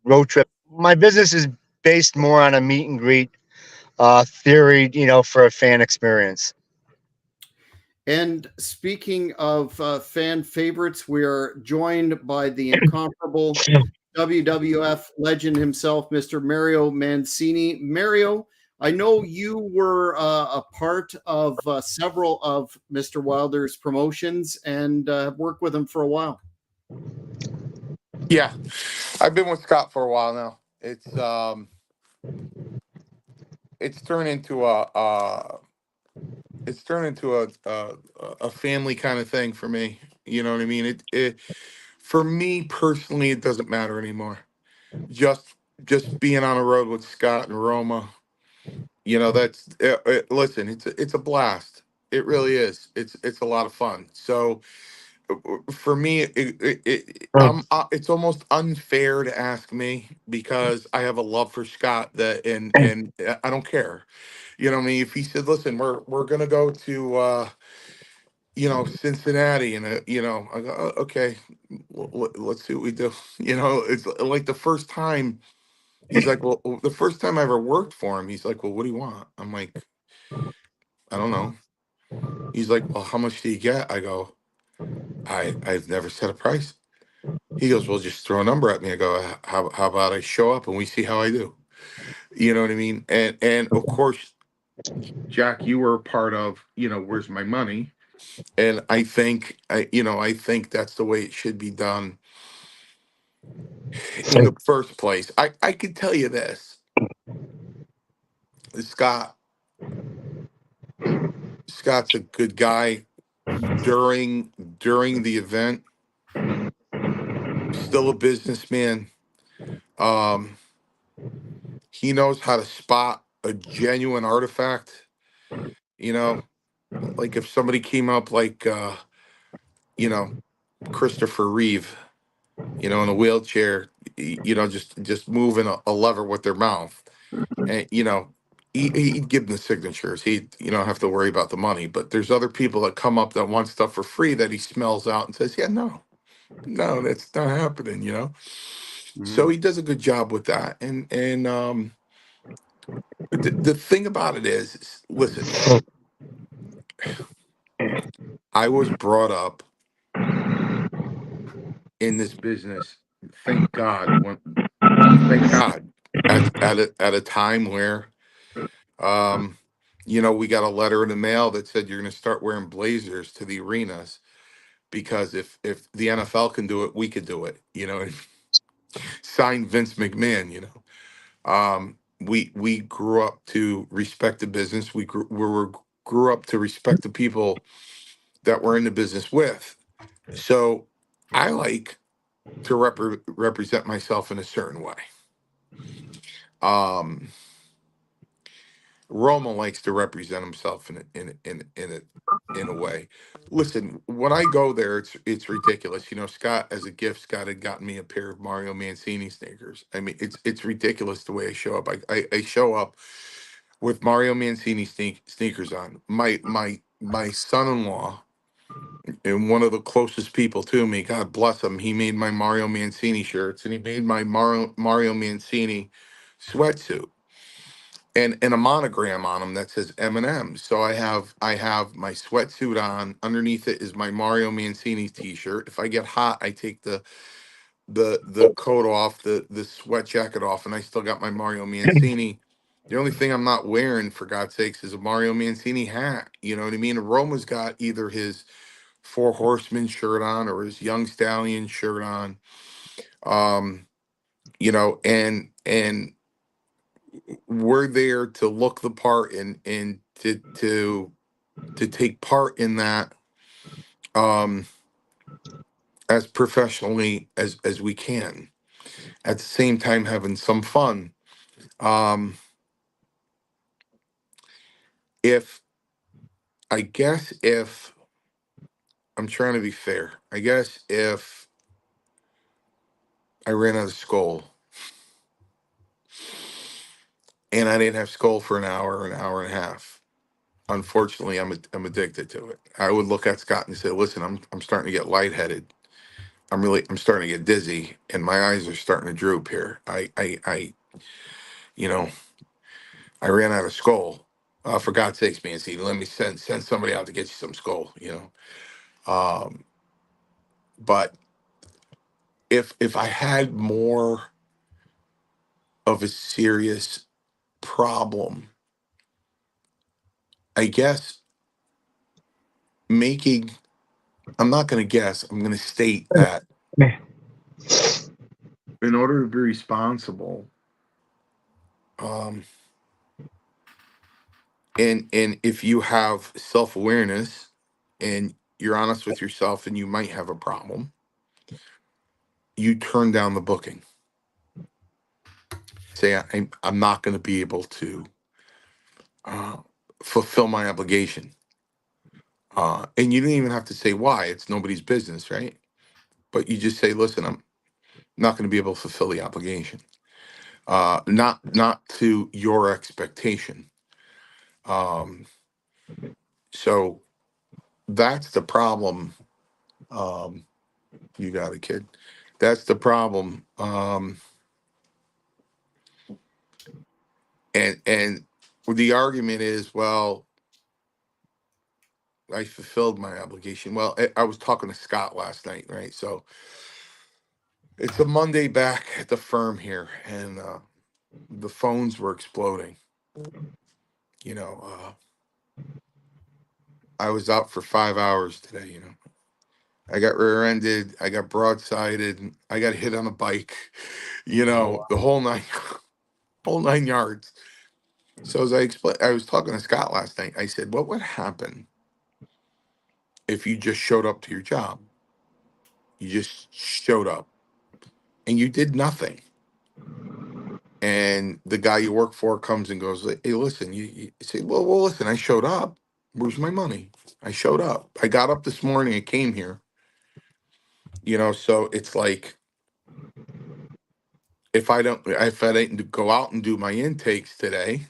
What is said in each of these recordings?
road trip. My business is based more on a meet and greet theory, for a fan experience. And speaking of fan favorites, we are joined by the incomparable WWF legend himself, Mr. Mario Mancini. Mario, I know you were a part of several of Mr. Wilder's promotions and have worked with him for a while. Yeah, I've been with Scott for a while now. It's turned into a family kind of thing for me. You know what I mean? It for me personally, it doesn't matter anymore. Just just being on the road with Scott and Roma, listen, it's a blast. It really is. It's a lot of fun. So for me, it's almost unfair to ask me because I have a love for Scott that and I don't care. You know what I mean? If he said, "Listen, we're gonna go to Cincinnati," and I go, Okay, let's see what we do." It's like the first time he's like, "Well, the first time I ever worked for him," he's like, "Well, what do you want?" I'm like, "I don't know." He's like, "Well, how much do you get?" I go, I've never set a price." He goes, "Well, just throw a number at me." I go, How about I show up and we see how I do?" You know what I mean? And of course, Jack, you were a part of, Where's My Money? And I think that's the way it should be done in the first place. I can tell you this, Scott. Scott's a good guy during the event. Still a businessman. Um, he knows how to spot a genuine artifact. You know, like if somebody came up like you know Christopher Reeve, in a wheelchair, just moving a lever with their mouth, and he'd give them the signatures. He'd have to worry about the money. But there's other people that come up that want stuff for free that he smells out and says, "Yeah, no, no, that's not happening." So Mhm. he does a good job with that. And the thing about it is, listen, I was brought up in this business. Thank God. Thank God. At a time where um we got a letter in the mail that said you're going to start wearing blazers to the arenas because if the NFL can do it, we could do it. Signed Vince McMahon. We grew up to respect the business. We grew up to respect the people that we're in the business with. So I like to represent myself in a certain way. Um, Roma likes to represent himself in a way. Listen, when I go there, it's ridiculous. Scott, as a gift, Scott had gotten me a pair of Mario Mancini sneakers. I mean, it's ridiculous the way I show up. I show up with Mario Mancini sneakers on. My son-in-law and one of the closest people to me, God bless him, he made my Mario Mancini shirts and he made my Mario Mancini sweatsuit and a monogram on them that says M&M. So I have my sweatsuit on. Underneath it is my Mario Mancini t-shirt. If I get hot, I take the coat off, the sweat jacket off, and I still got my Mario Mancini. The only thing I'm not wearing, for God's sakes, is a Mario Mancini hat. You know what I mean? Roma's got either his Four Horsemen shirt on or his Young Stallion shirt on. Um, and we're there to look the part and to take part in that um as professionally as we can. At the same time having some fun. Um if I guess if I'm trying to be fair, I guess if I ran out of skull and I didn't have skull for an hour and a half, unfortunately I'm addicted to it. I would look at Scott and say, "Listen, I'm starting to get lightheaded. I'm starting to get dizzy and my eyes are starting to droop here. You know, I ran out of skull. For God's sakes, Mancini, let me send somebody out to get you some skull. But if I had more of a serious problem, I guess making. I'm not going to guess. I'm going to state that in order to be responsible, um, and if you have self awareness and you're honest with yourself, and you might have a problem, you turn down the booking. Say I'm not going to be able to uh, fulfill my obligation, and you don't even have to say why. It's nobody's business, right? But you just say, listen, I'm not going to be able to fulfill the obligation, not to your expectation. Um, so that's the problem. Um, you got a kid. That's the problem. And the argument is, well, I fulfilled my obligation. Well, I was talking to Scott last night, right? So it's a Monday back at the firm here, and the phones were exploding. You know, I was out for 5 hours today. I got rear-ended, I got broadsided, I got hit on a bike. The whole nine, whole 9 yards. So as I explained, I was talking to Scott last night. I said, "What would happen if you just showed up to your job? You just showed up and you did nothing, and the guy you work for comes and goes, hey, listen, you say, well, listen, I showed up. Where's my money? I showed up. I got up this morning. I came here. So it's like if I didn't go out and do my intakes today,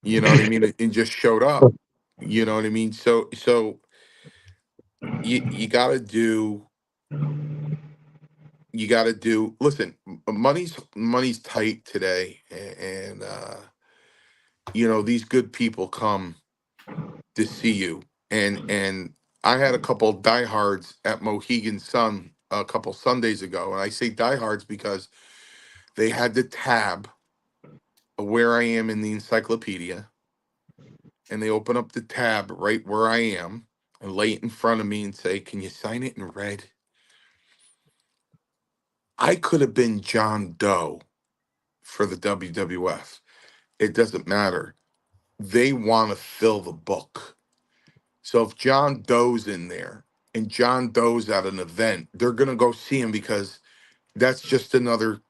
you know what I mean, and just showed up, you know what I mean. So you got to do. You got to do. Listen, money's tight today, and these good people come to see you. And I had a couple of diehards at Mohegan Sun a couple Sundays ago, and I say diehards because they had the tab of where I am in the encyclopedia, and they open up the tab right where I am and lay it in front of me and say, "Can you sign it in red?" I could have been John Doe for the WWF. It doesn't matter. They want to fill the book. So if John Doe's in there and John Doe's at an event, they're going to go see him because that's just another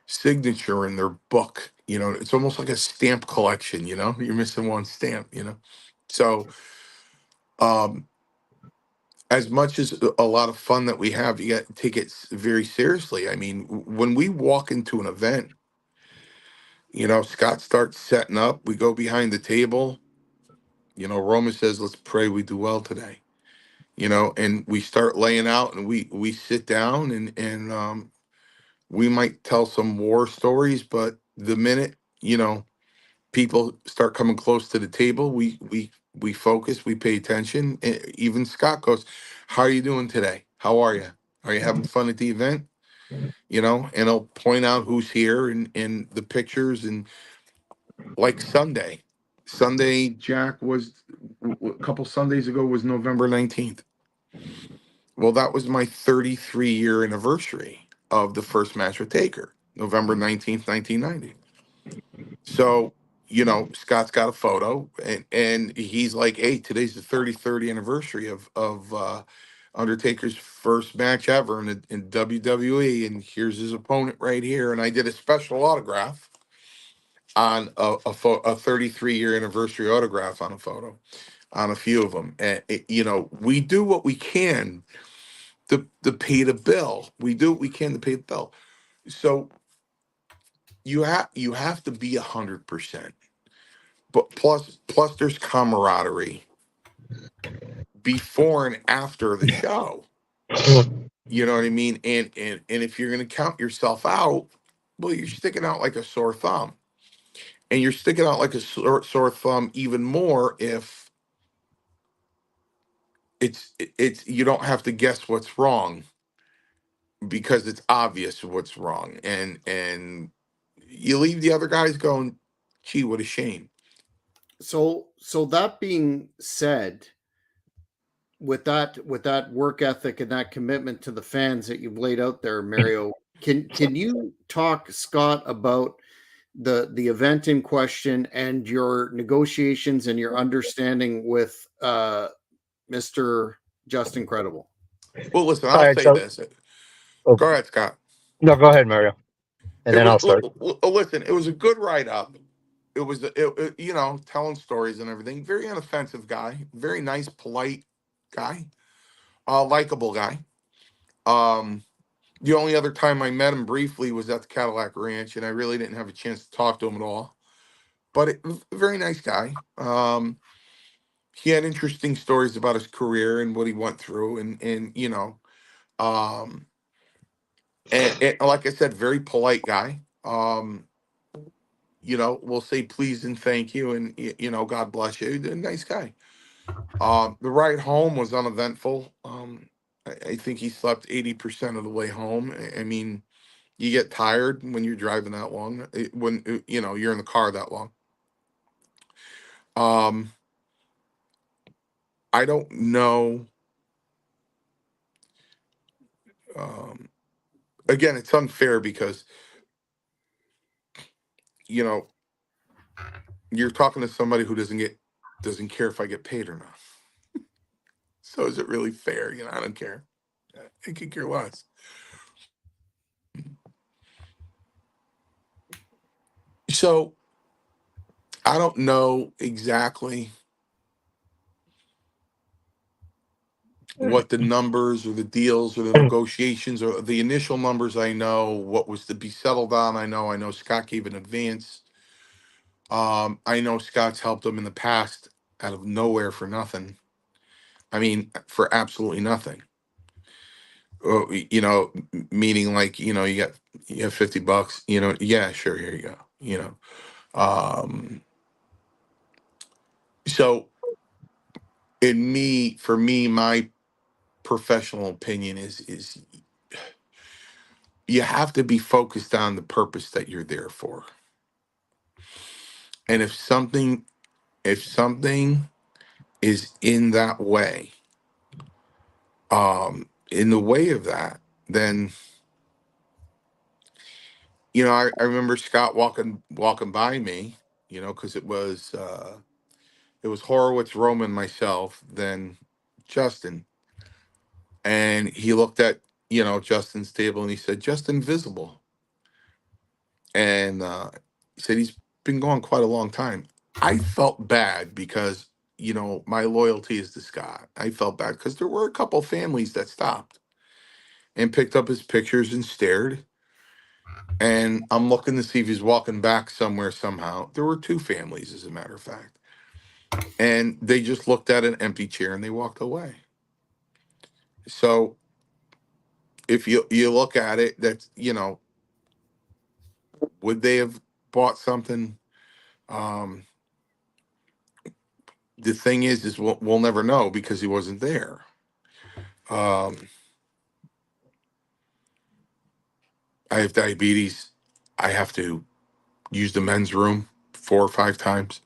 signature in their book. It's almost like a stamp collection, you're missing one stamp. So, um, as much as a lot of fun that we have, you got to take it very seriously. I mean, when we walk into an event, Scott starts setting up, we go behind the table, Roma says, let's pray we do well today. And we start laying out, and we sit down, and we might tell some war stories, but the minute people start coming close to the table, we focus, we pay attention. Even Scott goes, "How are you doing today? How are you? Are you having fun at the event?" And he'll point out who's here and the pictures, and like Sunday, Jack was a couple Sundays ago was November 19th. Well, that was my 33-year anniversary of the first match with Taker, November 19th, 1990. So, Scott's got a photo, and he's like, "Hey, today's the 33rd anniversary of Undertaker's first match ever in WWE, and here's his opponent right here." And I did a special autograph on a 33-year anniversary autograph on a photo on a few of them. And we do what we can to pay the bill. We do what we can to pay the bill. So you have to be 100%. But plus there's camaraderie before and after the show. You know what I mean? And if you're going to count yourself out, well, you're sticking out like a sore thumb. And you're sticking out like a sore thumb even more if it's you don't have to guess what's wrong because it's obvious what's wrong. And you leave the other guys going, gee, what a shame. So that being said, with that work ethic and that commitment to the fans that you've laid out there, Mario, can you talk, Scott, about the event in question and your negotiations and your understanding with Mr. Just Incredible? Well, listen, All I'll right. say So, this. oh, Go ahead, Scott. no, go ahead, Mario, and It then was I'll start. listen. It was a good write up. It was you know, telling stories and everything. Very inoffensive guy. Very nice, polite guy. Likable guy. Um, the only other time I met him briefly was at the Cadillac Ranch, and I really didn't have a chance to talk to him at all. But it was a very nice guy. He had interesting stories about his career and what he went through, and you know, um, and like I said, very polite guy. You know, we'll say please and thank you, and you know, God bless you. A nice guy. The ride home was uneventful. I think he slept 80% of the way home. I mean, you get tired when you're driving that long. When you know you're in the car that long. Um, I don't know. Um, Again, it's unfair because you know you're talking to somebody who doesn't care if I get paid or not. So is it really fair? You know, I don't care. I could care less. So I don't know exactly what the numbers or the deals or the negotiations or the initial numbers. I know what was to be settled on. I know Scott gave an advance. I know Scott's helped him in the past out of nowhere for nothing. I mean, for absolutely nothing. You know, meaning like, you know, you have $50, you know, yeah, sure, here you go. You know. So for me, my professional opinion is you have to be focused on the purpose that you're there for. And if something is in that way, in the way of that, then you know, I remember Scott walking by me, you know, because it was Horowitz, Roman, myself, then Justin. And he looked at, you know, Justin's table and he said, just invisible. And he said he's been gone quite a long time. I felt bad because, you know, my loyalty is to Scott. I felt bad because there were a couple families that stopped and picked up his pictures and stared. And I'm looking to see if he's walking back somewhere somehow. There were two families, as a matter of fact. And they just looked at an empty chair and they walked away. So if you look at it, that's, you know, would they have bought something? Um, the thing is we'll never know because he wasn't there. Um, I have diabetes. I have to use the men's room 4 or 5 times,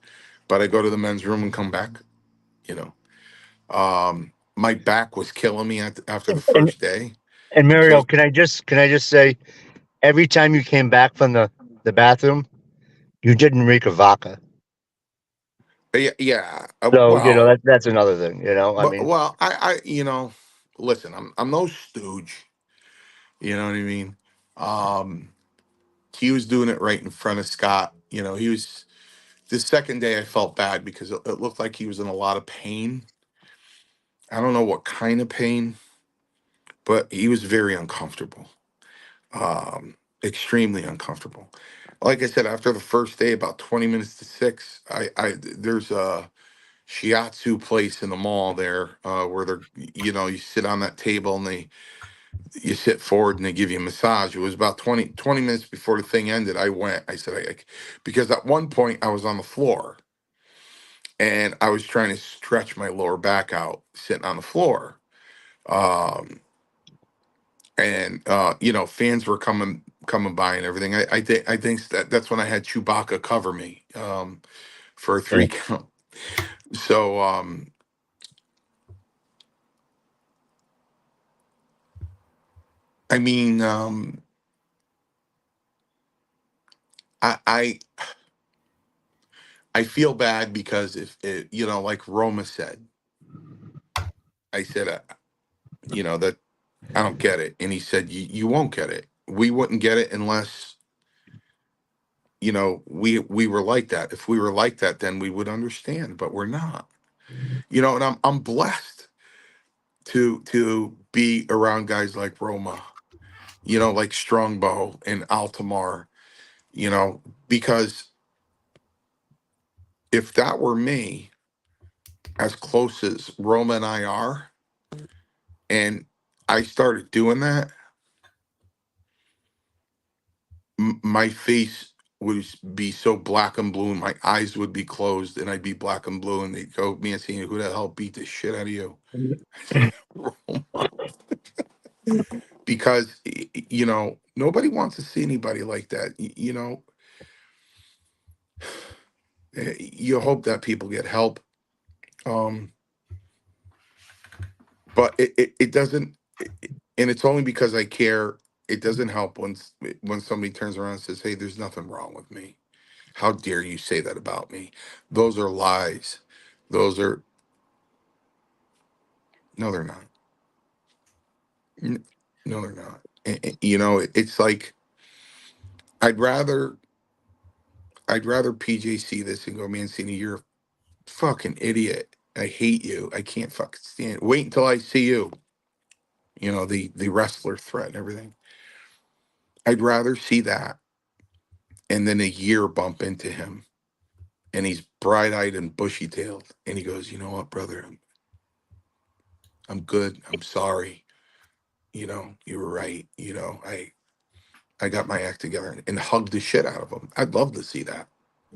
but I go to the men's room and come back. You know, my back was killing me after the And first day. Mario, So can I just say, every time you came back from the bathroom, you didn't reek of vodka. yeah, yeah. So Well, that's another thing. I but mean, I you know, listen, I'm no stooge. You know what I mean? Um, he was doing it right in front of Scott. You know, he was the second day I felt bad because it looked like he was in a lot of pain. I don't know what kind of pain, but he was very uncomfortable. Extremely uncomfortable. Like I said, after the first day, about 20 minutes to 6, I there's shiatsu place in the mall there, where they're, you sit on that table and you sit forward and they give you a massage. It was about 20 minutes before the thing ended. I went, I said, because at one point I was on the floor and I was trying to stretch my lower back out sitting on the floor. Um, and fans were coming by and everything. I think that's when I had Chewbacca cover me, for a 3 count. So, I mean, I, I I feel bad because if it, like Roma said, I said, that I don't get it, and he said, you won't get it. We wouldn't get it unless we were like that. If we were like that, then we would understand, but we're not. And I'm blessed to be around guys like Roma, like Strongbow and Altamar, because if that were me, as close as Roma and I are, and I started doing that, my face would be so black and blue, and my eyes would be closed, and I'd be black and blue, and they'd go, Mancini, who the hell beat the shit out of you? Roma. Because nobody wants to see anybody like that. You hope that people get help, um, but it doesn't, and it's only because I care. It doesn't help when somebody turns around and says, "Hey, there's nothing wrong with me. How dare you say that about me?" Those are lies. Those are No, they're not. N- No, they're not. It's like I'd rather PJ see this and go, Mancini, you're a fucking idiot. I hate you. I can't fucking stand it. Wait until I see you. The wrestler threat and everything. I'd rather see that and then a year bump into him and he's bright-eyed and bushy-tailed and he goes, you know what, brother, I'm good. I'm sorry. You were right. I got my act together and hug the shit out of him. I'd love to see that.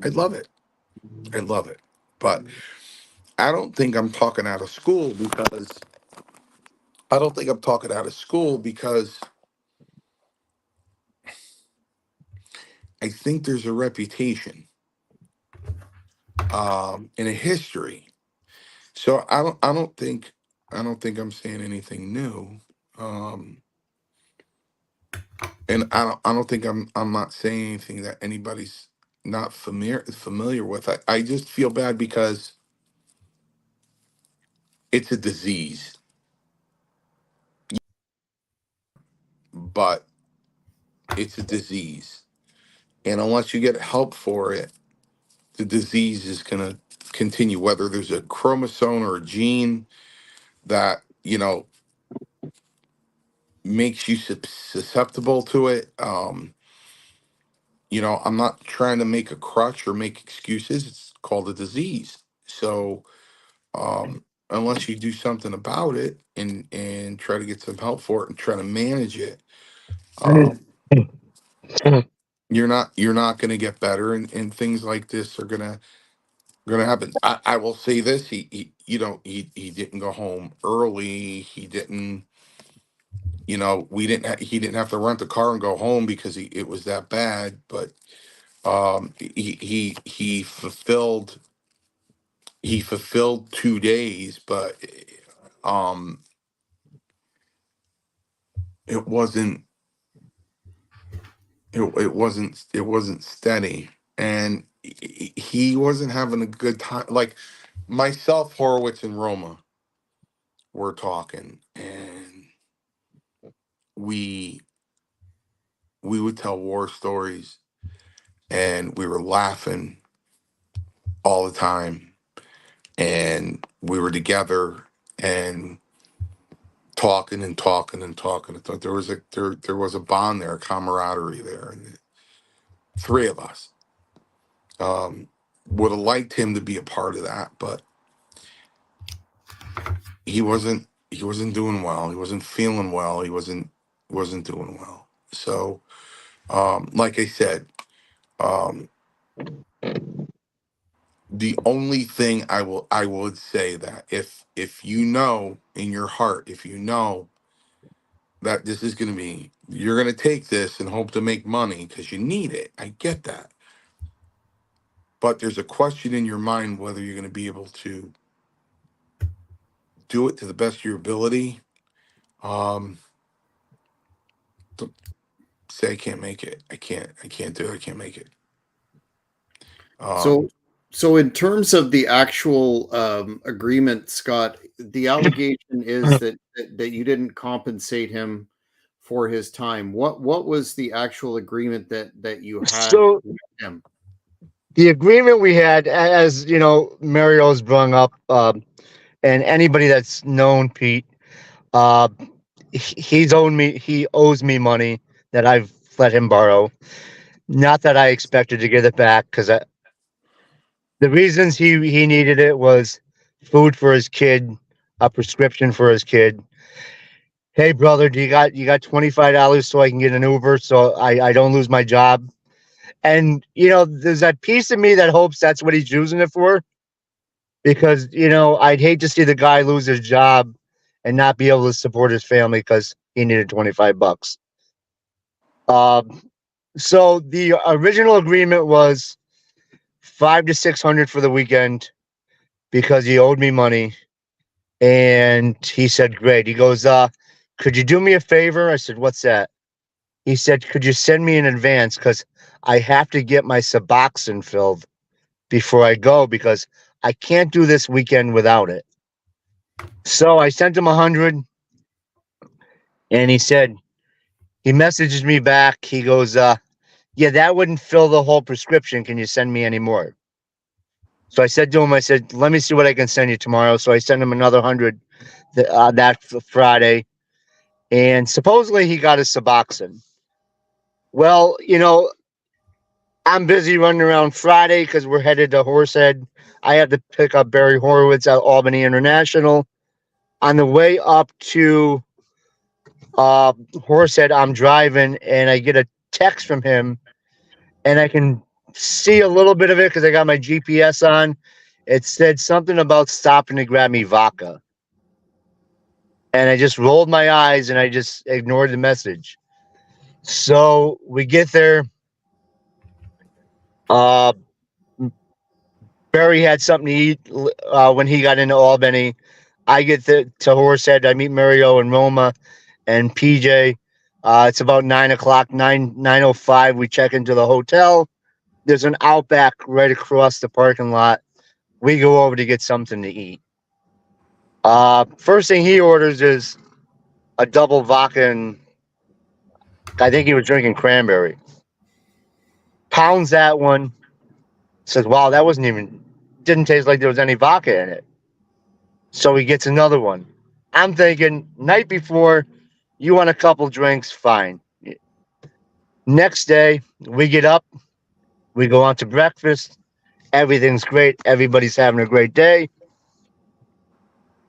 I'd love it. I love it. But I don't think I'm talking out of school because I think there's a reputation, and a history. So I don't think I'm saying anything new. Um, and I don't think I'm not saying anything that anybody's not familiar with. I just feel bad because it's a disease, but it's a disease. And unless you get help for it, the disease is going to continue, whether there's a chromosome or a gene that, makes you susceptible to it. I'm not trying to make a crutch or make excuses. It's called a disease. So, unless you do something about it and try to get some help for it and try to manage it, um, you're not going to get better, and things like this are gonna happen. I will say this: he didn't go home early. He didn't. We didn't. He didn't have to rent a car and go home because it was that bad. But he fulfilled 2 days, but um, it wasn't it wasn't steady, and he wasn't having a good time. Like myself, Horowitz, and Roma were talking, and we we would tell war stories, and we were laughing all the time, and we were together and talking and talking and talking. I thought there was a bond there, a camaraderie there, and the three of us, would have liked him to be a part of that, but he wasn't doing well. He wasn't feeling well. He wasn't doing well. So, like I said, um, the only thing I would say that if you know in your heart, if you know that this is going to be, you're going to take this and hope to make money because you need it. I get that. But there's a question in your mind whether you're going to be able to do it to the best of your ability. Um, Say I can't make it. I can't do it. I can't make it. So, Um, so in terms of the actual agreement, Scott, the allegation is that you didn't compensate him for his time. What was the actual agreement that you had So with him? the agreement we had, as you know, Mario's brung up, and anybody that's known Pete, uh, he owes me money that I've let him borrow. Not that I expected to get it back, because the reasons he needed it was food for his kid, a prescription for his kid. Hey brother, do you got $25 so I can get an Uber so I don't lose my job? And there's that piece of me that hopes that's what he's using it for, because I'd hate to see the guy lose his job and not be able to support his family because he needed 25 bucks. Um, so the original agreement was 5 to 600 for the weekend because he owed me money, and he said, "Great." He goes, "Could you do me a favor?" I said, "What's that?" He said, "Could you send me in advance because I have to get my Suboxone filled before I go because I can't do this weekend without it." So I sent him 100, and he messages me back. He goes, "Yeah, that wouldn't fill the whole prescription. Can you send me any more?" So I said to him, I said, "Let me see what I can send you tomorrow." So I sent him another 100 that Friday, and supposedly he got his Suboxone. Well, I'm busy running around Friday because we're headed to Horsehead. I had to pick up Barry Horowitz at Albany International. On the way up to Horsehead, I'm driving and I get a text from him, and I can see a little bit of it because I got my GPS on. It said something about stopping to grab me vodka. And I just rolled my eyes and I just ignored the message. So we get there. Uh, Barry had something to eat when he got into Albany. I get to Horsehead. I meet Mario and Roma and PJ. It's about 9 o'clock, 9:05. We check into the hotel. There's an Outback right across the parking lot. We go over to get something to eat. First thing he orders is a double vodka, and I think he was drinking cranberry. Pounds that one. Says, "Wow, that didn't taste like there was any vodka in it." So he gets another one. I'm thinking, night before, you want a couple drinks, fine. Next day, we get up, we go out to breakfast. Everything's great. Everybody's having a great day.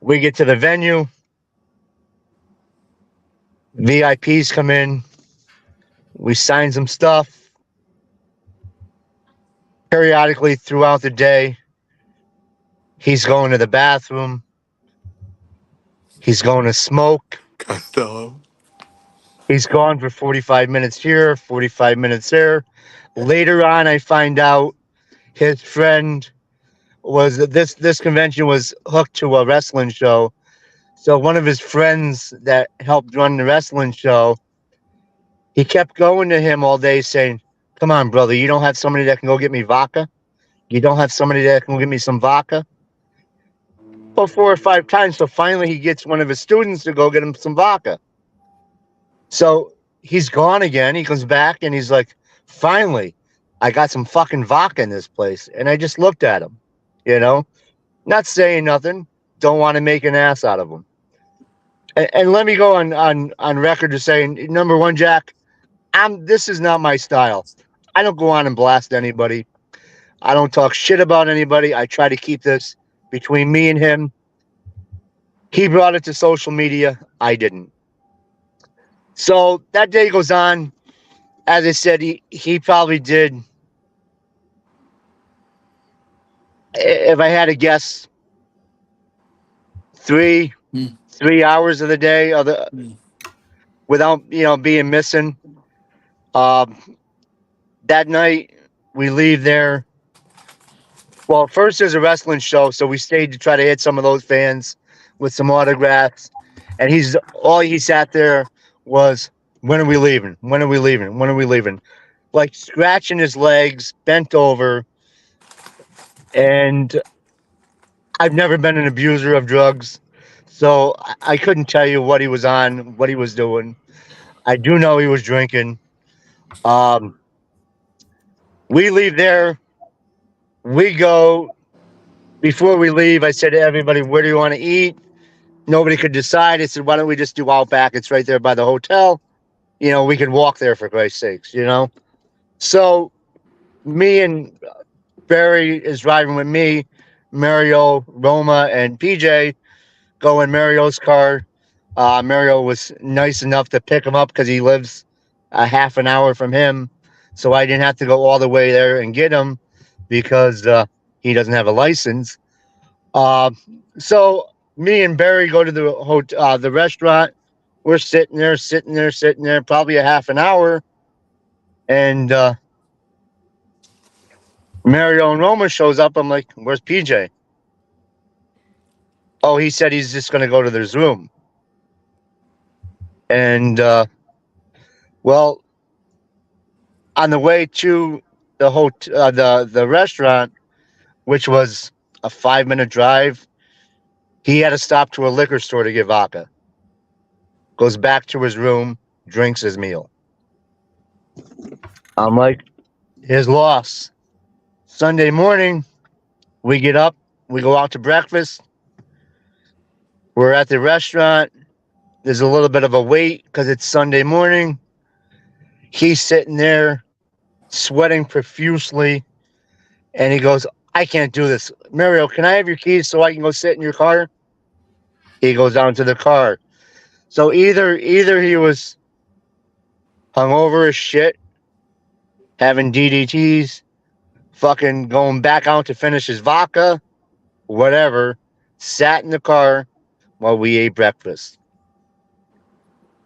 We get to the venue. VIPs come in. We sign some stuff. Periodically throughout the day, he's going to the bathroom. He's going to smoke. Costello. He's gone for 45 minutes here, 45 minutes there. Later on, I find out his friend was this convention was hooked to a wrestling show. So one of his friends that helped run the wrestling show, he kept going to him all day saying, "Come on, brother, you don't have somebody that can go get me vodka? You don't have somebody that can get me some vodka?" Well, 4 or 5 times. So finally he gets one of his students to go get him some vodka. So he's gone again. He comes back and he's like, "Finally, I got some fucking vodka in this place." And I just looked at him, not saying nothing. Don't want to make an ass out of him. And let me go on record to saying, number one, Jack, this is not my style. I don't go on and blast anybody. I don't talk shit about anybody. I try to keep this between me and him. He brought it to social media. I didn't. So that day goes on. As I said, he probably did, if I had to guess, three Mm. 3 hours of the day of the Mm. without being missing. That night we leave there. Well, first there's a wrestling show, so we stayed to try to hit some of those fans with some autographs. And he sat there was, when are we leaving? When are we leaving? When are we leaving? Like scratching his legs, bent over. And I've never been an abuser of drugs, so I couldn't tell you what he was on, what he was doing. I do know he was drinking. Um, we leave there. We go. Before we leave, I said to everybody, "Where do you want to eat?" Nobody could decide. I said, "Why don't we just do Outback? It's right there by the hotel. We could walk there for Christ's sakes." So me and Barry is driving with me, Mario, Roma, and PJ go in Mario's car. Mario was nice enough to pick him up because he lives a half an hour from him. So I didn't have to go all the way there and get him because he doesn't have a license. Uh, so me and Barry go to the restaurant. We're sitting there, sitting there, sitting there, probably a half an hour. And Mario and Roma shows up. I'm like, "Where's PJ?" Oh, he said he's just going to go to his room. And well, on the way to the restaurant, which was a 5-minute drive, he had to stop to a liquor store to get vodka. Goes back to his room, drinks his meal. I'm like, his loss. Sunday morning, we get up, we go out to breakfast. We're at the restaurant. There's a little bit of a wait because it's Sunday morning. He's sitting there, sweating profusely, and he goes, "I can't do this. Mario, can I have your keys so I can go sit in your car?" He goes down to the car. So either he was hungover as shit, having DDTs, fucking going back out to finish his vodka, whatever, sat in the car while we ate breakfast.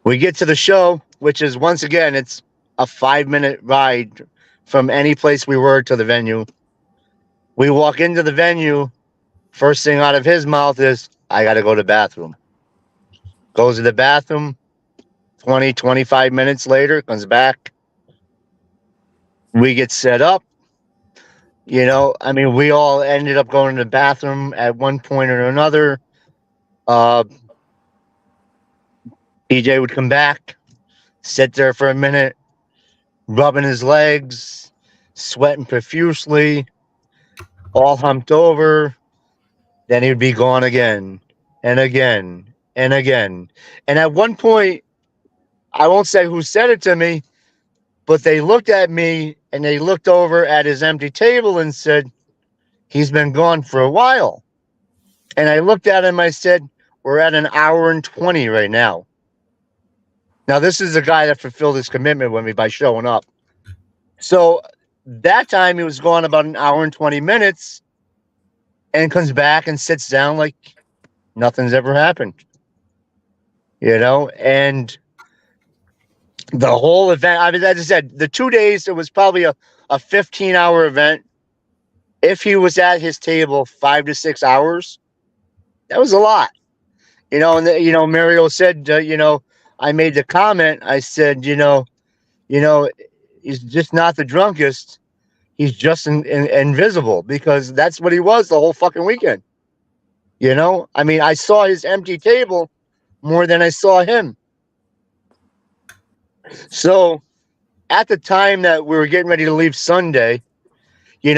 We get to the show, which is, once again, it's a 5-minute ride from any place we were to the venue. We walk into the venue. First thing out of his mouth is, "I got to go to the bathroom." Goes to the bathroom. 25 minutes later, comes back. We get set up. We all ended up going to the bathroom at one point or another. Uh, PJ would come back, sit there for a minute, rubbing his legs, sweating profusely, all humped over. Then he'd be gone again and again and again. And at one point, I won't say who said it to me, but they looked at me and they looked over at his empty table and said, "He's been gone for a while." And I looked at him, I said, "We're at an hour and 20 right now." Now, this is the guy that fulfilled his commitment with me by showing up. So that time he was gone about an hour and 20 minutes and comes back and sits down like nothing's ever happened. And the whole event, I mean, as I said, the 2 days, it was probably a 15-hour event. If he was at his table 5 to 6 hours, that was a lot. Mario said, I made the comment. I said, he's just not the drunkest. He's just invisible, because that's what he was the whole fucking weekend. I mean, I saw his empty table more than I saw him. So at the time that we were getting ready to leave Sunday, he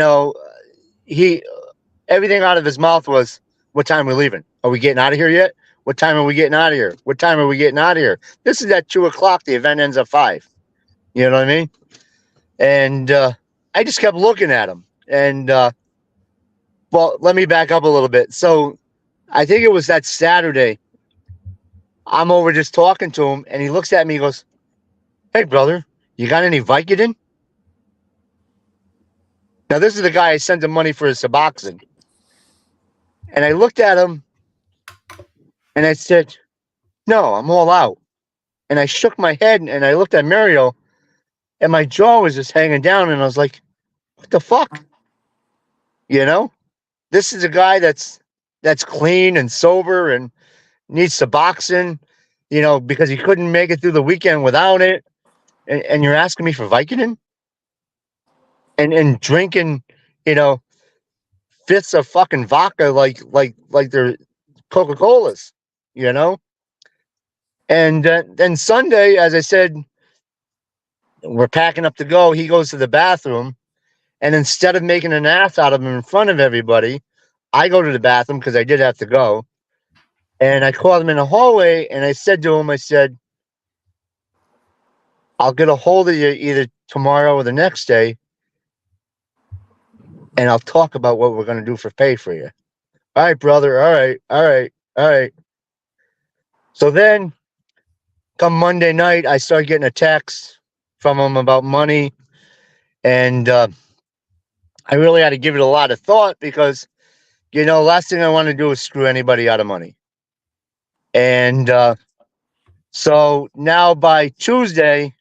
everything out of his mouth was, "What time are we leaving? Are we getting out of here yet? What time are we getting out of here? What time are we getting out of here?" This is at 2:00. The event ends at 5. You know what I mean? And I just kept looking at him. And well, let me back up a little bit. So I think it was that Saturday. I'm over just talking to him, and he looks at me. He goes, "Hey, brother, you got any Vicodin?" Now this is the guy I sent him money for his Suboxone, and I looked at him and I said, "No, I'm all out." And I shook my head and I looked at Mario, and my jaw was just hanging down, and I was like, "What the fuck?" You know, this is a guy that's clean and sober and needs Suboxone, because he couldn't make it through the weekend without it, and you're asking me for Vicodin and drinking, you know, fifths of fucking vodka like they're Coca Colas, you know. And then Sunday, as I said, we're packing up to go. He goes to the bathroom, and instead of making an ass out of him in front of everybody, I go to the bathroom because I did have to go. And I called him in the hallway, and I said to him, I said, "I'll get a hold of you either tomorrow or the next day, and I'll talk about what we're going to do for pay for you." "All right, brother. All right. All right. All right." So then come Monday night, I started getting a text from him about money. And I really had to give it a lot of thought because, last thing I want to do is screw anybody out of money. And so now by Tuesday,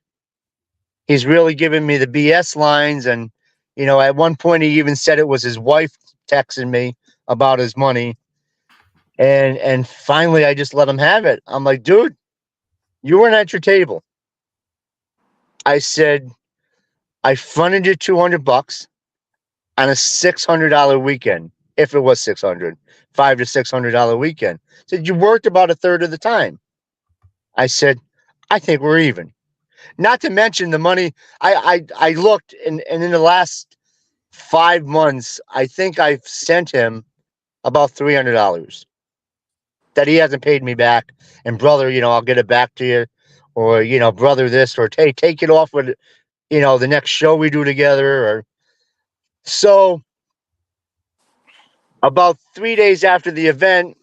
he's really giving me the BS lines. And, at one point, he even said it was his wife texting me about his money. And finally, I just let him have it. I'm like, "Dude, you weren't at your table." I said, "I fronted you $200 on a $600 weekend. If it was 600, $500 to $600 weekend." I said, "You worked about a third of the time." I said, "I think we're even." Not to mention the money. I looked, and in the last 5 months, I think I've sent him about $300 that he hasn't paid me back. And brother, I'll get it back to you, or brother this, or hey, take it off with the next show we do together. Or so about 3 days after the event,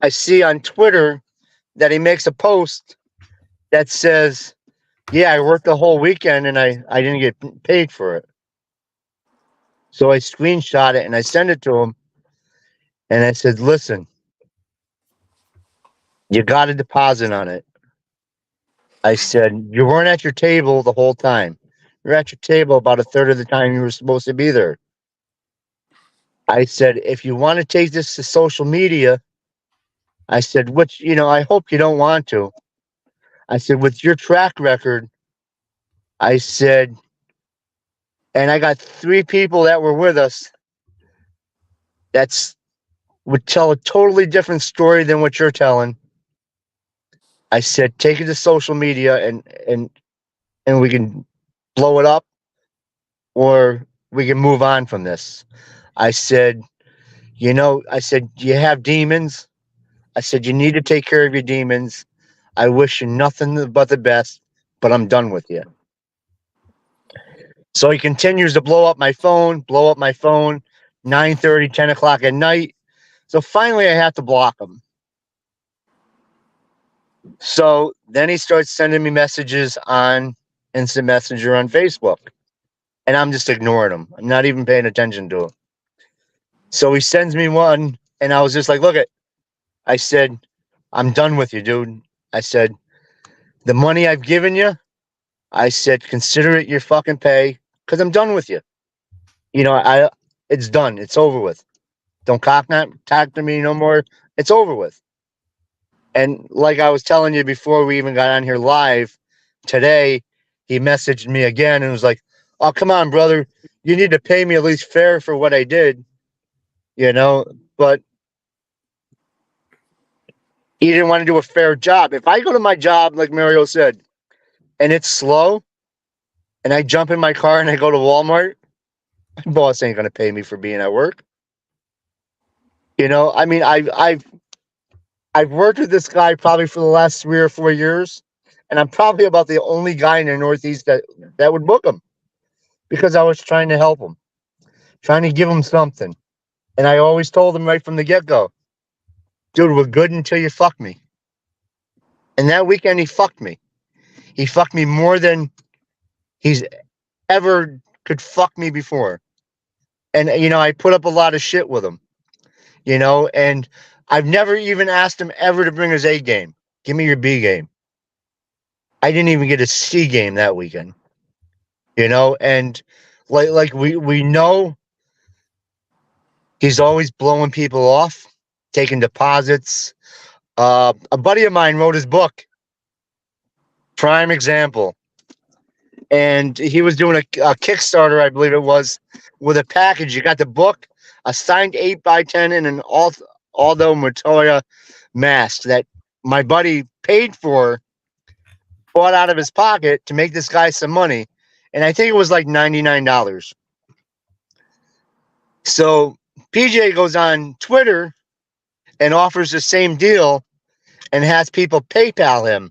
I see on Twitter that he makes a post that says, "Yeah, I worked the whole weekend and I didn't get paid for it." So I screenshot it and I sent it to him, and I said, "Listen, you got a deposit on it." I said, "You weren't at your table the whole time. You're at your table about a third of the time you were supposed to be there." I said, "If you want to take this to social media," I said, "which, I hope you don't want to." I said, "With your track record," I said, "and I got 3 people that were with us that's would tell a totally different story than what you're telling." I said, "Take it to social media and we can blow it up, or we can move on from this." I said, I said, "You have demons." I said, "You need to take care of your demons. I wish you nothing but the best, but I'm done with you." So he continues to blow up my phone, 9:30, 10 o'clock at night. So finally, I have to block him. So then he starts sending me messages on Instant Messenger on Facebook, and I'm just ignoring him. I'm not even paying attention to him. So he sends me one, and I was just like, "Look I said, I'm done with you, dude." I said, "The money I've given you," I said, "consider it your fucking pay because I'm done with you. It's done. It's over with. Don't talk to me no more. It's over with." And like I was telling you before we even got on here live today, he messaged me again and was like, "Oh, come on, brother. You need to pay me at least fair for what I did, you know?" But he didn't want to do a fair job. If I go to my job, like Mario said, and it's slow, and I jump in my car and I go to Walmart, my boss ain't going to pay me for being at work. I mean, I've worked with this guy probably for the last 3 or 4 years, and I'm probably about the only guy in the Northeast that would book him because I was trying to help him, trying to give him something. And I always told him right from the get go, dude, we're good until you fuck me. And that weekend, he fucked me. He fucked me more than he's ever could fuck me before. And, I put up a lot of shit with him, and I've never even asked him ever to bring his A game. Give me your B game. I didn't even get a C game that weekend, and like we know he's always blowing people off, taking deposits. A buddy of mine wrote his book, prime example. And he was doing a Kickstarter, I believe it was, with a package. You got the book, a signed 8x10, and an Aldo Montoya mask that my buddy paid for, bought out of his pocket to make this guy some money. And I think it was like $99. So PJ goes on Twitter and offers the same deal and has people PayPal him.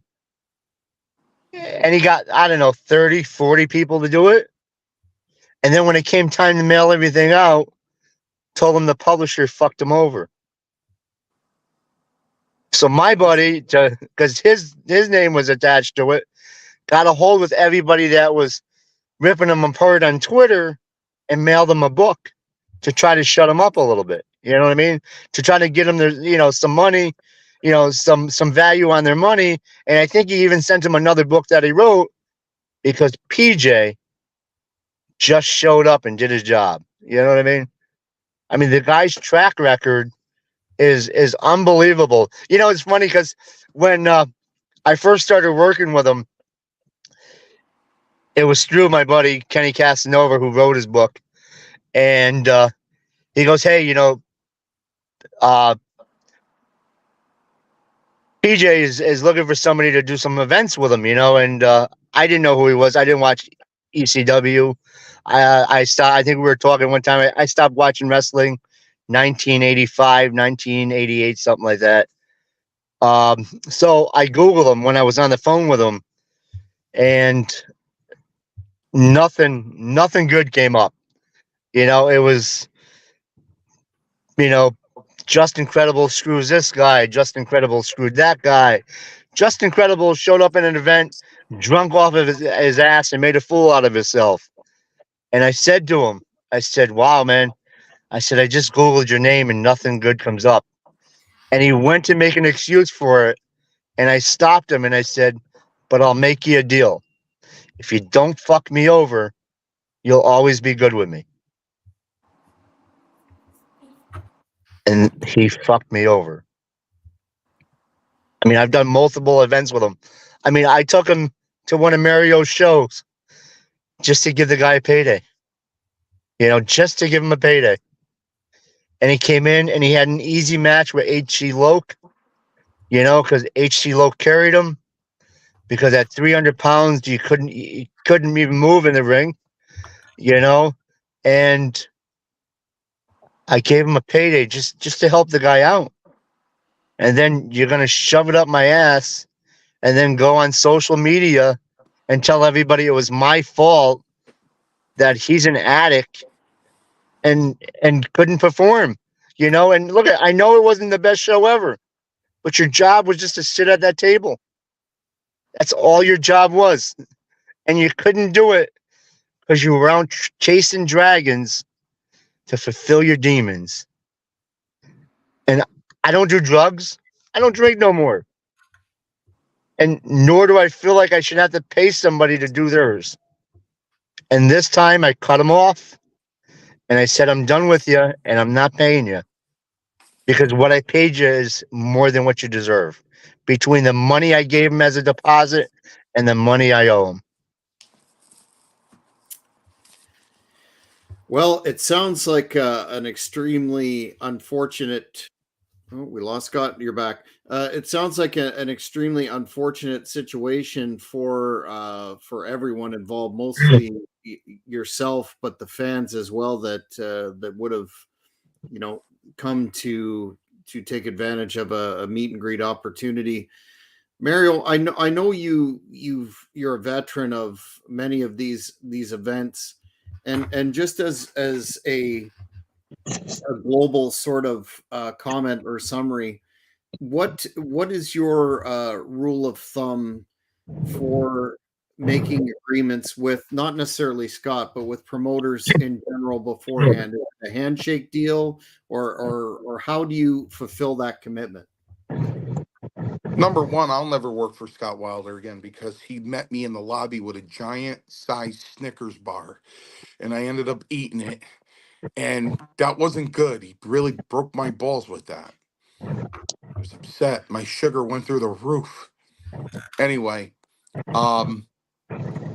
And he got, I don't know, 30, 40 people to do it. And then when it came time to mail everything out, told him the publisher fucked him over. So my buddy, because his name was attached to it, got a hold with everybody that was ripping him apart on Twitter and mailed him a book to try to shut him up a little bit. You know what I mean? To try to get him their, some money, some value on their money. And I think he even sent him another book that he wrote because PJ just showed up and did his job. You know what I mean? I mean, the guy's track record is unbelievable. It's funny because when I first started working with him, it was through my buddy Kenny Casanova who wrote his book, and he goes, "Hey, PJ is looking for somebody to do some events with him, and I didn't know who he was. I didn't watch ECW. I stopped. I think we were talking one time. I stopped watching wrestling, 1985, 1988, something like that. So I Googled him when I was on the phone with him, and nothing good came up. It was, Just Incredible screws this guy. Just Incredible screwed that guy. Just Incredible showed up in an event, drunk off of his ass, and made a fool out of himself. And I said to him, I said, "Wow, man." I said, "I just Googled your name and nothing good comes up." And he went to make an excuse for it. And I stopped him and I said, "But I'll make you a deal. If you don't fuck me over, you'll always be good with me." And he fucked me over. I mean, I've done multiple events with him. I mean, I took him to one of Mario's shows just to give the guy a payday. Just to give him a payday. And he came in and he had an easy match with H.C. Loke, because H.C. Loke carried him. Because at 300 pounds, you couldn't even move in the ring, and I gave him a payday just to help the guy out. And then you're going to shove it up my ass and then go on social media and tell everybody it was my fault that he's an addict and couldn't perform, and look, I know it wasn't the best show ever, but your job was just to sit at that table. That's all your job was. And you couldn't do it because you were out chasing dragons to fulfill your demons. And I don't do drugs. I don't drink no more. And nor do I feel like I should have to pay somebody to do theirs. And this time I cut him off and I said, "I'm done with you and I'm not paying you because what I paid you is more than what you deserve between the money I gave him as a deposit and the money I owe him." Well, it sounds like an extremely unfortunate. Oh, we lost Scott. You're back. It sounds like an extremely unfortunate situation for everyone involved, mostly yourself, but the fans as well that would have come to take advantage of a meet and greet opportunity. Mario, I know you're a veteran of many of these events, and just as a global sort of comment or summary, what is your rule of thumb for making agreements with not necessarily Scott, but with promoters in general beforehand? Is it a handshake deal, or how do you fulfill that commitment? Number one, I'll never work for Scott Wilder again because he met me in the lobby with a giant sized Snickers bar, and I ended up eating it, and that wasn't good. He really broke my balls with that. I was upset. My sugar went through the roof. Anyway, um,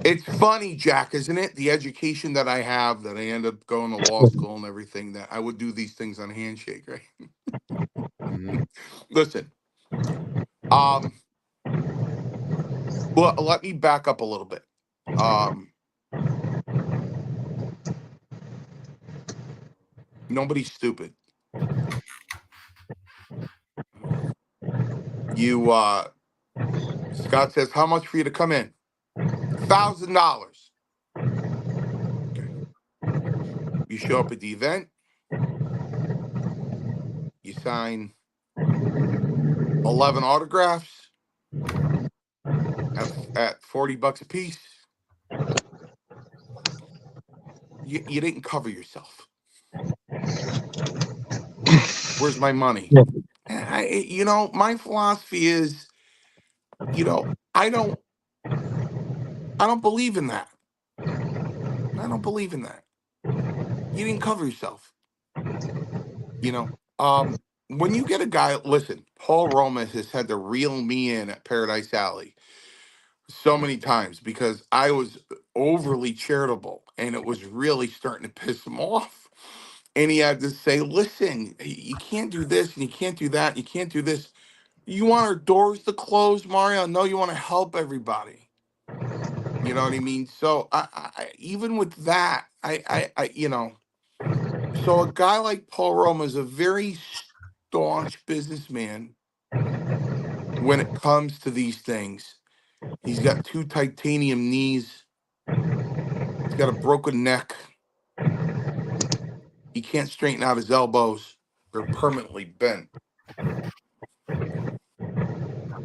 it's funny, Jack, isn't it? The education that I have, that I ended up going to law school and everything, that I would do these things on handshake, right? Mhm. Listen, um, well, let me back up a little bit. Um, Nobody's stupid. You Scott says, how much for you to come in? $1,000. Okay. You show up at the event, you sign 11 autographs at $40 a piece. You didn't cover yourself. Where's my money? Yeah. My philosophy is, I don't believe in that. I don't believe in that. You didn't cover yourself. You know, when you get a guy, listen, Paul Roma has had to reel me in at Paradise Alley so many times because I was overly charitable and it was really starting to piss him off. And he had to say, listen, you can't do this and you can't do that. You can't do this. You want our doors to close, Mario? No, you want to help everybody. You know what I mean? So even with that, so a guy like Paul Roma is a very staunch businessman when it comes to these things. He's got two titanium knees. He's got a broken neck. He can't straighten out his elbows. They're permanently bent.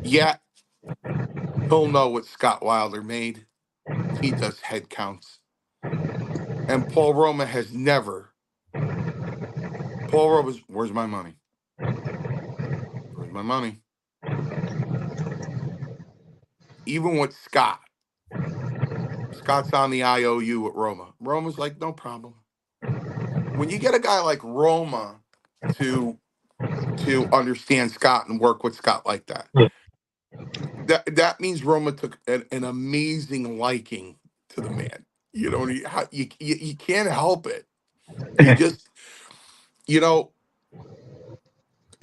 Yet, he'll know what Scott Wilder made. He does head counts. And Paul Roma has never. Paul Roma's, where's my money? Where's my money? Even with Scott. Scott's on the IOU with Roma. Roma's like, no problem. When you get a guy like Roma to understand Scott and work with Scott like that, that means Roma took an amazing liking to the man. You know, you can't help it. You just, you know,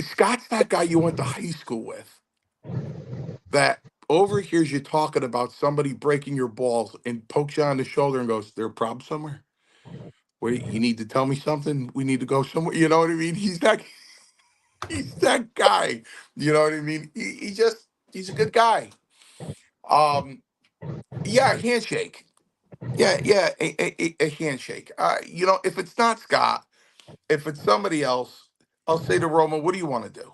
Scott's that guy you went to high school with that overhears you talking about somebody breaking your balls and pokes you on the shoulder and goes, "There a problem somewhere? Wait, you need to tell me something. We need to go somewhere." You know what I mean? He's that guy. You know what I mean? He's a good guy. Um, yeah, handshake. Yeah, a handshake. If it's not Scott, if it's somebody else, I'll say to Roma, "What do you want to do?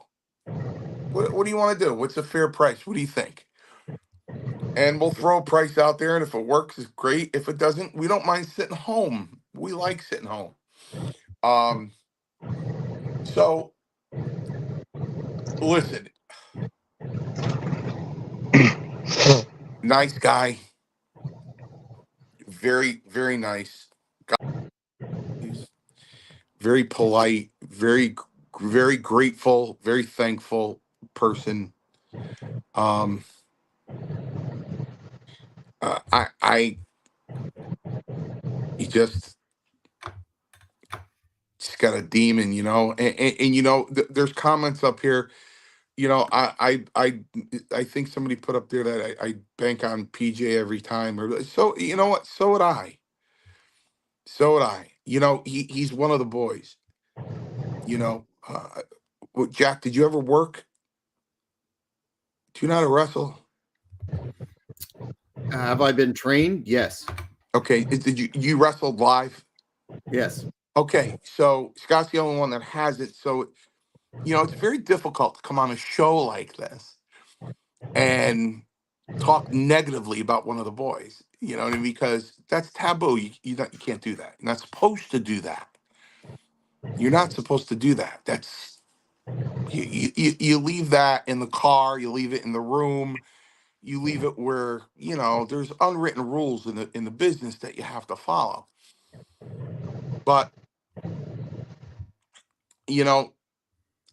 What do you want to do? What's a fair price? What do you think?" And we'll throw a price out there, and if it works, it's great. If it doesn't, we don't mind sitting home. We like sitting home. Um, so listen, nice guy, very, very nice. He's very polite, very grateful, very thankful person. Um, I, he just got a demon, there's comments up here. I think somebody put up there that I bank on PJ every time, or so. You know what? So would I. So would I. He's one of the boys. Well, Jack, did you ever work? Do you know how to wrestle? Have I been trained? Yes. Okay, did you wrestled live? Yes. Okay, so Scott's the only one that has it. So it's very difficult to come on a show like this and talk negatively about one of the boys. You know what I mean? Because that's taboo. You can't do that. You're not supposed to do that. You're not supposed to do that. That's you leave that in the car. You leave it in the room. You leave it where there's unwritten rules in the business that you have to follow. But you know,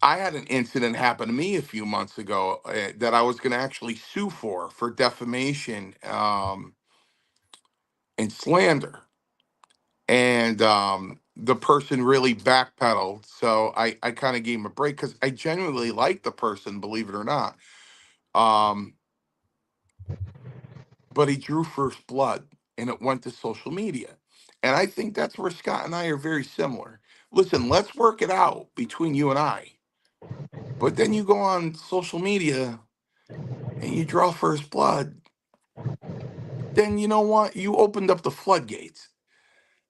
I had an incident happen to me a few months ago that I was going to actually sue for defamation and slander, and the person really backpedaled. So I kind of gave him a break because I genuinely like the person, believe it or not. Um, but he drew first blood, and it went to social media, and I think that's where Scott and I are very similar. Listen, let's work it out between you and I. But then you go on social media and you draw first blood, then you know what? You opened up the floodgates.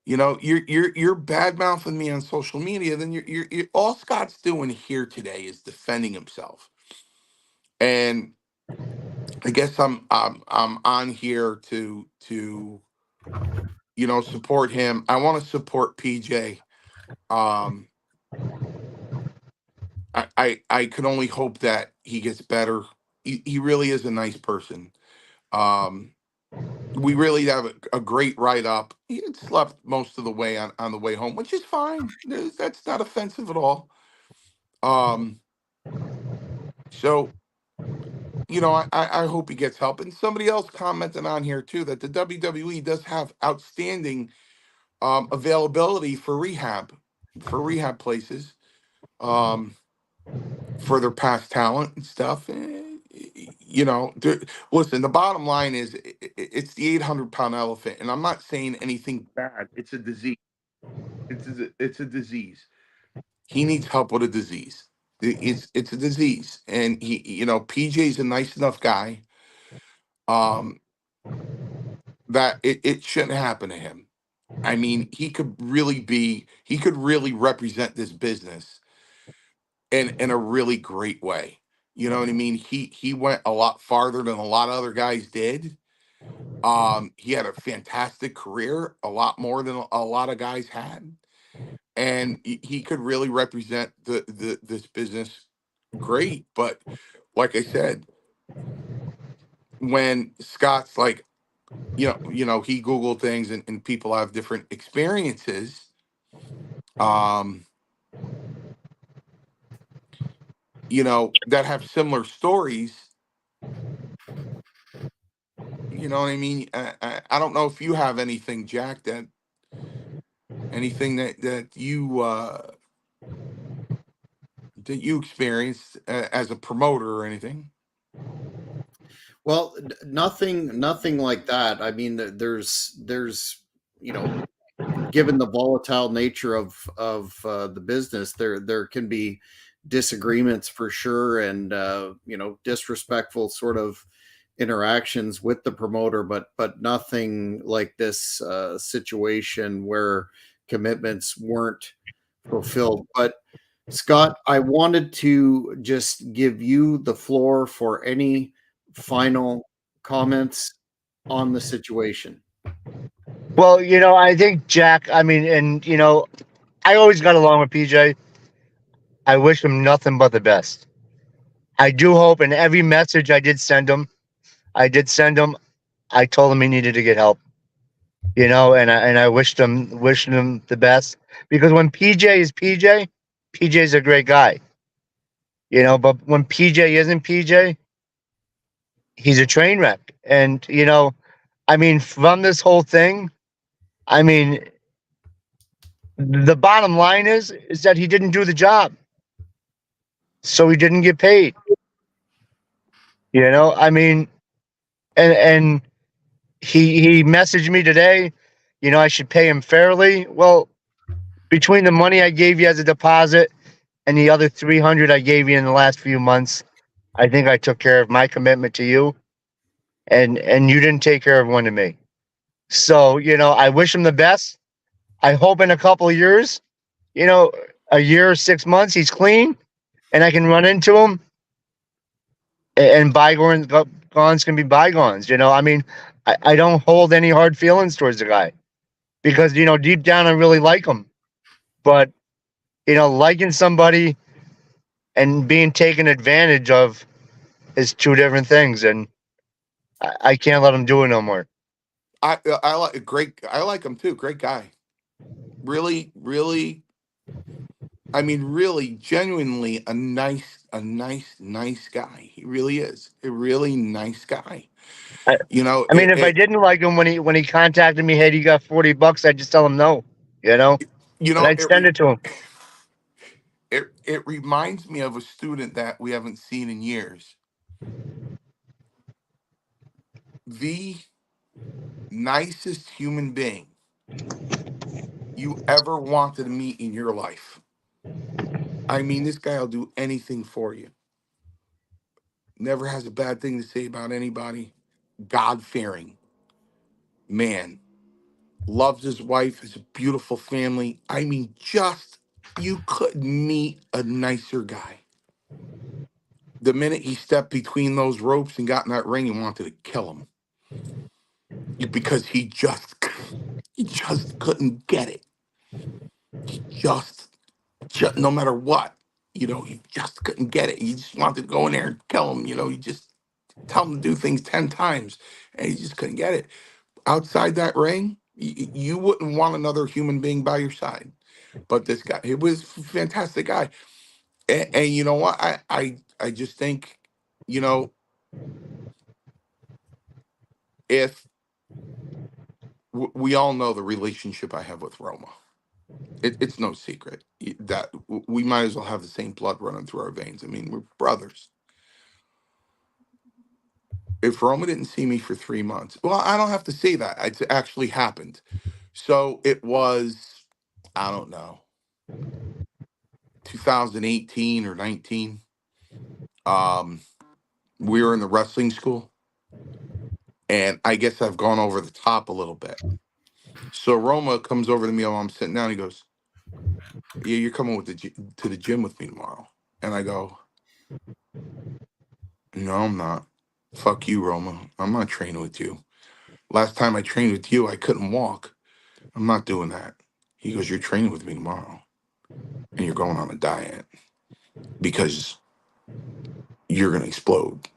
You're bad mouthing me on social media. Then you're all Scott's doing here today is defending himself. And I guess I'm on here to support him. I want to support PJ. Um, I can only hope that he gets better. He really is a nice person. Um, we really have a great write up. He had slept most of the way on the way home, which is fine. That's not offensive at all. Um, so I hope he gets help. And somebody else commented on here too that the WWE does have outstanding availability for rehab places, um, for their past talent and stuff. Listen, the bottom line is it's the 800-pound elephant, and I'm not saying anything bad. It's a disease. It's a disease. He needs help with a disease. It's a disease, and PJ's a nice enough guy, um, that it shouldn't happen to him. I mean, he could really represent this business in a really great way. You know what I mean? He went a lot farther than a lot of other guys did. He had a fantastic career, a lot more than a lot of guys had, and he could really represent this business great. But like I said, when Scott's like, he Googled things, and people have different experiences. Um, that have similar stories. You know what I mean? I don't know if you have anything, Jack, anything that you experienced as a promoter or anything. Well, nothing like that. I mean, there's given the volatile nature of the business, there can be disagreements for sure, and disrespectful sort of interactions with the promoter, but nothing like this situation where commitments weren't fulfilled. But Scott, I wanted to just give you the floor for any final comments on the situation. Well, I think Jack. I mean, and I always got along with PJ. I wish him nothing but the best. I do hope, and every message I did send him, I told him he needed to get help. And I wished him the best, because when PJ is PJ, PJ's a great guy. But when PJ isn't PJ, he's a train wreck. And I mean, from this whole thing, I mean, the bottom line is that he didn't do the job, so he didn't get paid. I mean, and he messaged me today. I should pay him fairly. Well, between the money I gave you as a deposit and the other 300 I gave you in the last few months, I think I took care of my commitment to you, and you didn't take care of one to me. So I wish him the best. I hope in a couple of years, you know, a year or 6 months, he's clean, and I can run into him, and bygones can be bygones. I mean, I don't hold any hard feelings towards the guy because deep down I really like him. But liking somebody and being taken advantage of is two different things, and I can't let him do it no more. I like great. I like him too. Great guy. Really, really. I mean, really, genuinely a nice guy. He really is a really nice guy. I, You know, I mean, if I didn't like him when he contacted me, hey, you got $40, I'd just tell him no, you and know, I'd send it to him. it reminds me of a student that we haven't seen in years. The nicest human being you ever wanted to meet in your life. I mean, this guy will do anything for you. Never has a bad thing to say about anybody. God fearing man. Loves his wife. Has a beautiful family. I mean, just you couldn't meet a nicer guy. The minute he stepped between those ropes and got in that ring, you wanted to kill him because he just couldn't get it. He just no matter what, he just couldn't get it. You just wanted to go in there and kill him. You just tell him to do things 10 times, and he just couldn't get it. Outside that ring, you wouldn't want another human being by your side. But this guy, he was a fantastic guy. And you know what? I just think, you know, if we all know the relationship I have with Roma. It's no secret that we might as well have the same blood running through our veins. I mean, we're brothers. If Roma didn't see me for 3 months, well, I don't have to say that. It's actually happened. So it was, I don't know, 2018 or 19. Um, we were in the wrestling school, and I guess I've gone over the top a little bit. So Roma comes over to me while I'm sitting down. He goes, "Yeah, you're coming to the gym with me tomorrow." And I go, "No, I'm not. Fuck you, Roma. I'm not training with you. Last time I trained with you, I couldn't walk. I'm not doing that." He goes, "You're training with me tomorrow, and you're going on a diet because you're gonna explode,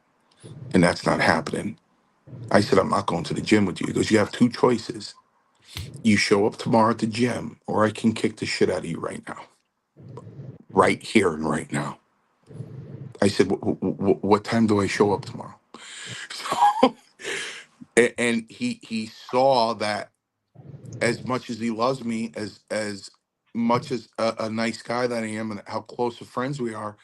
and that's not happening." I said, "I'm not going to the gym with you." He goes, "You have two choices. You show up tomorrow at the gym, or I can kick the shit out of you right now, right here and right now." I said, "What time do I show up tomorrow?" So, and he saw that as much as he loves me, as much as a nice guy that I am, and how close of friends we are,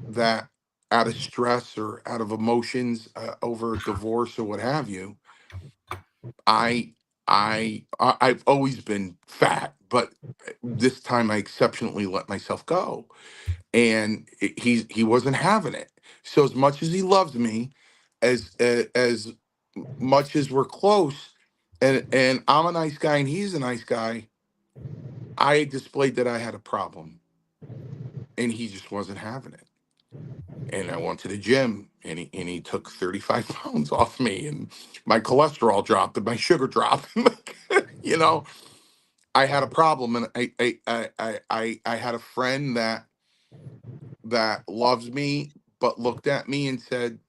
that out of stress or out of emotions over divorce or what have you, I I've always been fat, but this time I exceptionally let myself go, and he wasn't having it. So as much as he loves me, as much as we're close, and I'm a nice guy and he's a nice guy, I displayed that I had a problem, and he just wasn't having it. And I went to the gym, and he took 35 pounds off me, and my cholesterol dropped, and my sugar dropped. you know, I had a problem, and I had a friend that loves me, but looked at me and said,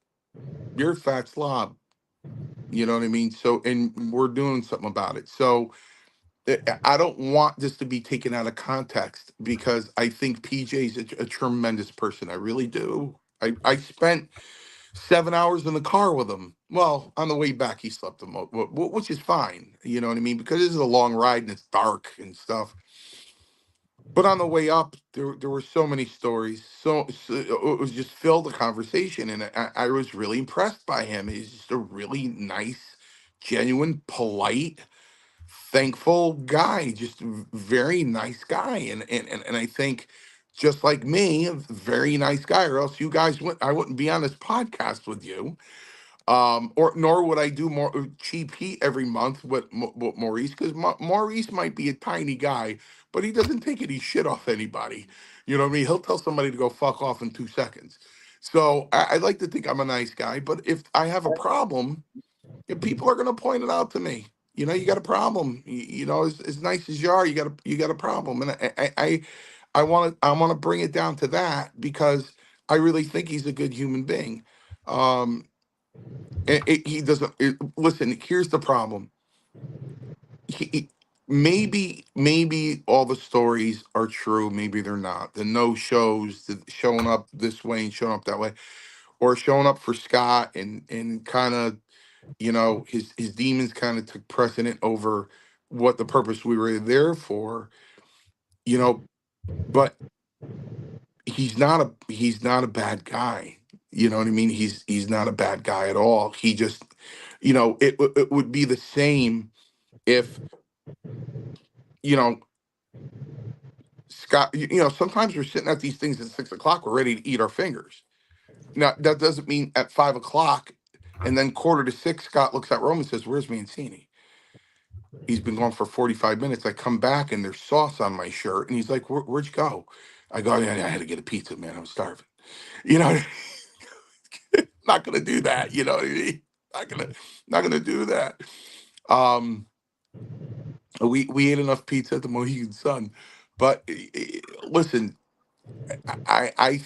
"You're a fat slob." You know what I mean? So, and we're doing something about it. So, I don't want this to be taken out of context because I think PJ's a tremendous person. I really do. I spent 7 hours in the car with him. Well, on the way back, he slept the most, which is fine. You know what I mean? Because this is a long ride and it's dark and stuff. But on the way up, there were so many stories. So it was just filled the conversation, and I was really impressed by him. He's just a really nice, genuine, polite, thankful guy, just a very nice guy. And I think, just like me, a very nice guy, or else you guys would I wouldn't be on this podcast with you. Or nor would I do more cheap heat every month with Maurice, because Maurice might be a tiny guy, but he doesn't take any shit off anybody. You know what I mean? He'll tell somebody to go fuck off in 2 seconds. So I like to think I'm a nice guy, but if I have a problem, people are going to point it out to me. You got a problem. As nice as you are, you got a problem, and I want to bring it down to that, because I really think he's a good human being. Um, he doesn't listen. Here's the problem. Maybe all the stories are true. Maybe they're not. The no shows, the showing up this way and showing up that way, or showing up for Scott, and kind of, his demons kind of took precedent over what the purpose we were there for. You know, but he's not a bad guy. You know what I mean? He's not a bad guy at all. He just, it would be the same if, you know Scott, sometimes we're sitting at these things at 6 o'clock, we're ready to eat our fingers. Now that doesn't mean at 5 o'clock, and then quarter to six, Scott looks at Rome and says, "Where's Mancini? He's been gone for 45 minutes." I come back and there's sauce on my shirt, and he's like, "Where'd you go?" I go, "Yeah, I had to get a pizza, man. I was starving." You know, not gonna do that. You know what I mean? Not gonna, not gonna do that. Um, we ate enough pizza at the Mohegan Sun, but listen, I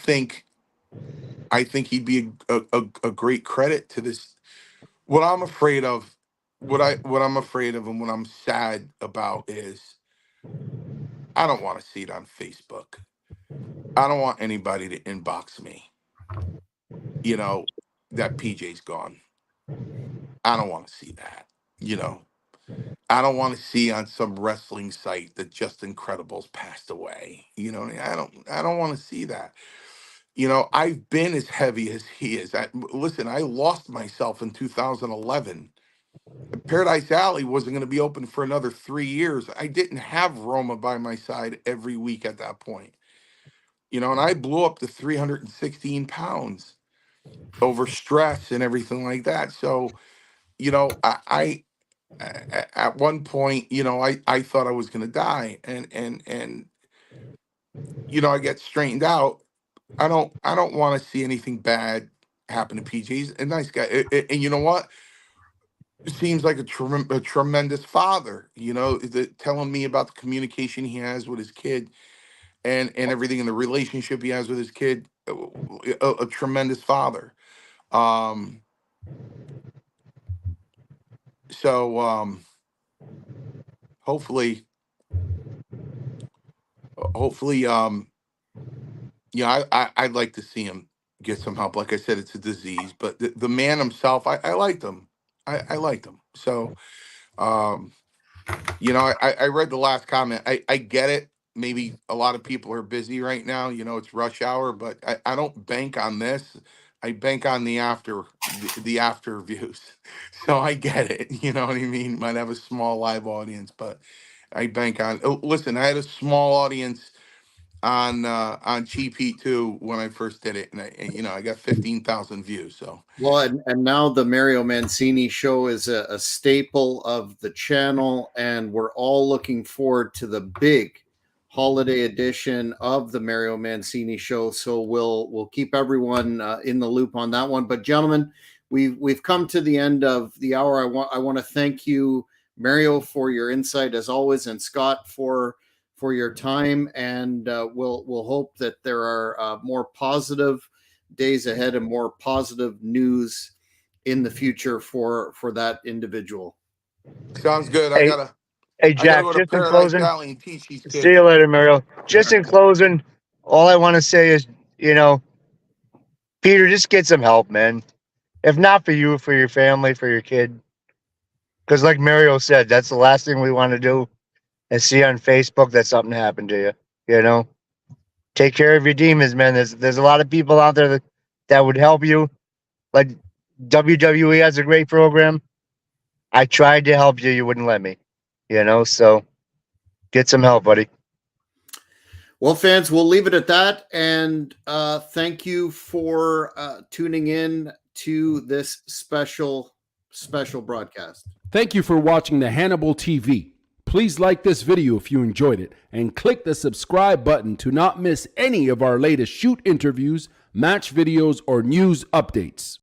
think he'd be a great credit to this. What I'm afraid of, and what I'm sad about is I don't want to see it on Facebook. I don't want anybody to inbox me, you know, that PJ's gone. I don't want to see that. You know, I don't want to see on some wrestling site that Justin Credible's passed away. I don't want to see that. I've been as heavy as he is. Listen, I lost myself in 2011. Paradise Alley wasn't going to be open for another 3 years. I didn't have Roma by my side every week at that point. And I blew up to 316 pounds over stress and everything like that. So, at one point, I thought I was going to die, and I get straightened out. I don't want to see anything bad happen to PJ. He's a nice guy, and you know what? Seems like a tremendous father. Telling me about the communication he has with his kid, and everything, and the relationship he has with his kid. A tremendous father. Um, so hopefully, hopefully, I'd like to see him get some help. Like I said, it's a disease, but the man himself, I liked him. I liked him. So, um, I read the last comment. I get it. Maybe a lot of people are busy right now. It's rush hour, but I don't bank on this. I bank on the after views. So I get it. You know what I mean? Might have a small live audience, but I bank on. Oh, listen, I had a small audience on Cheap Heat too when I first did it, and I got 15,000 views. So Well, and now the Mario Mancini show is a staple of the channel, and we're all looking forward to the big holiday edition of the Mario Mancini show. So we'll keep everyone in the loop on that one. But gentlemen, we've come to the end of the hour. I want to thank you, Mario, for your insight as always, and Scott for your time. And we'll hope that there are more positive days ahead and more positive news in the future for that individual. sounds good. I Hey, gotta hey, I gotta Jack. go to Just in Paradise closing, Alley and teach these see kids. you later, Mario. Just in closing, all I want to say is, Peter, just get some help, man. If not for you, for your family, for your kid. Because, like Mario said, that's the last thing we want to do is see on Facebook that something happened to you. You know, take care of your demons, man. There's a lot of people out there that would help you. Like WWE has a great program. I tried to help you, you wouldn't let me. So get some help, buddy. Well, fans, we'll leave it at that. And thank you for tuning in to this special broadcast. Thank you for watching the Hannibal TV. Please like this video if you enjoyed it and click the subscribe button to not miss any of our latest shoot interviews, match videos, or news updates.